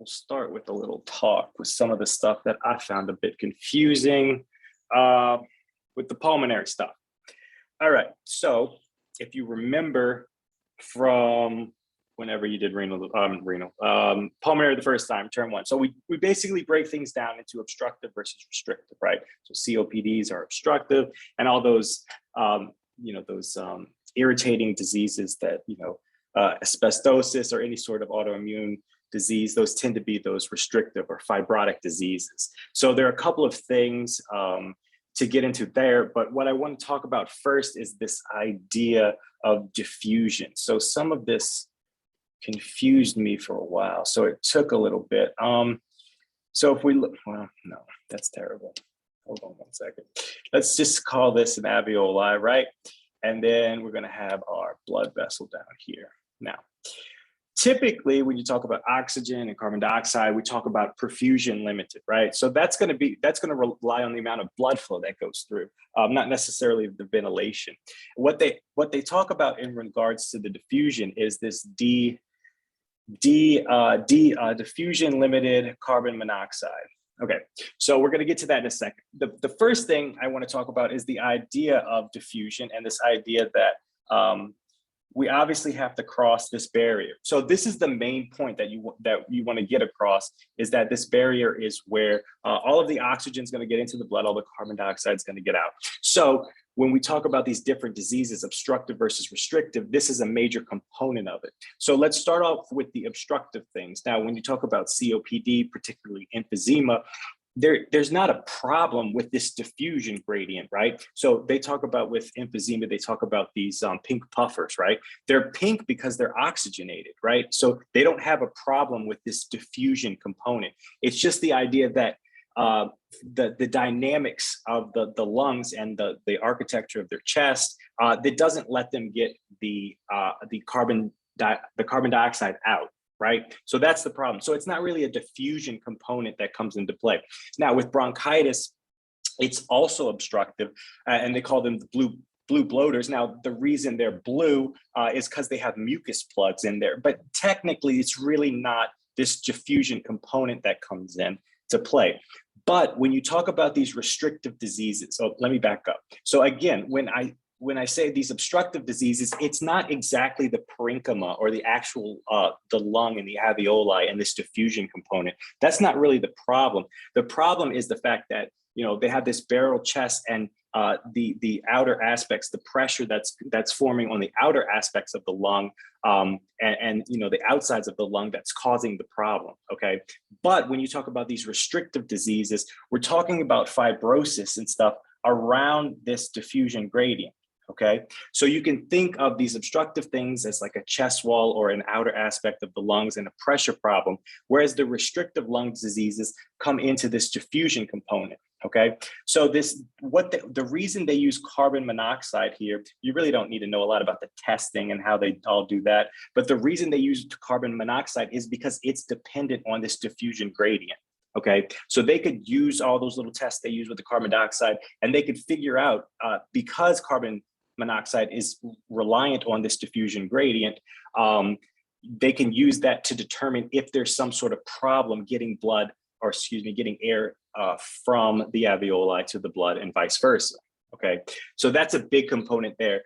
we'll start with a little talk with some of the stuff that I found a bit confusing with the pulmonary stuff. All right, so if you remember from whenever you did pulmonary the first time, term one. So we basically break things down into obstructive versus restrictive, right? So COPDs are obstructive, and all those, irritating diseases that, asbestosis or any sort of autoimmune disease, those tend to be those restrictive or fibrotic diseases. So there are a couple of things to get into there, but what I want to talk about first is this idea of diffusion. So some of this confused me for a while, so it took a little bit. So if we look, well, no, that's terrible. Hold on one second. Let's just call this an alveoli, right? And then we're going to have our blood vessel down here. Now, typically, when you talk about oxygen and carbon dioxide, we talk about perfusion limited, right? So that's going to rely on the amount of blood flow that goes through, not necessarily the ventilation. What they talk about in regards to the diffusion is this diffusion limited carbon monoxide. Okay, so we're going to get to that in a second. The first thing I want to talk about is the idea of diffusion and this idea that we obviously have to cross this barrier. So this is the main point that you want to get across, is that this barrier is where all of the oxygen is going to get into the blood, all the carbon dioxide is going to get out. So when we talk about these different diseases, obstructive versus restrictive, this is a major component of it. So let's start off with the obstructive things. Now, when you talk about COPD, particularly emphysema, there's not a problem with this diffusion gradient, right? So they talk about with emphysema, they talk about these pink puffers, right? They're pink because they're oxygenated, right? So they don't have a problem with this diffusion component. It's just the idea that the dynamics of the lungs and the architecture of their chest that doesn't let them get the carbon dioxide out, right? So that's the problem. So it's not really a diffusion component that comes into play. Now with bronchitis, it's also obstructive, and they call them the blue bloaters. Now, the reason they're blue is because they have mucus plugs in there, but technically it's really not this diffusion component that comes in to play. But when you talk about these restrictive diseases, so let me back up. So again, when I say these obstructive diseases, it's not exactly the parenchyma or the actual the lung and the alveoli and this diffusion component. That's not really the problem. The problem is the fact that they have this barrel chest, and the outer aspects, the pressure that's forming on the outer aspects of the lung, and the outsides of the lung, that's causing the problem. Okay, but when you talk about these restrictive diseases, we're talking about fibrosis and stuff around this diffusion gradient. Okay, so you can think of these obstructive things as like a chest wall or an outer aspect of the lungs and a pressure problem, whereas the restrictive lung diseases come into this diffusion component. Okay, so the reason they use carbon monoxide here, you really don't need to know a lot about the testing and how they all do that, but the reason they use carbon monoxide is because it's dependent on this diffusion gradient. Okay, so they could use all those little tests they use with the carbon dioxide, and they could figure out because carbon monoxide is reliant on this diffusion gradient, they can use that to determine if there's some sort of problem getting getting air from the alveoli to the blood and vice versa. Okay, so that's a big component there.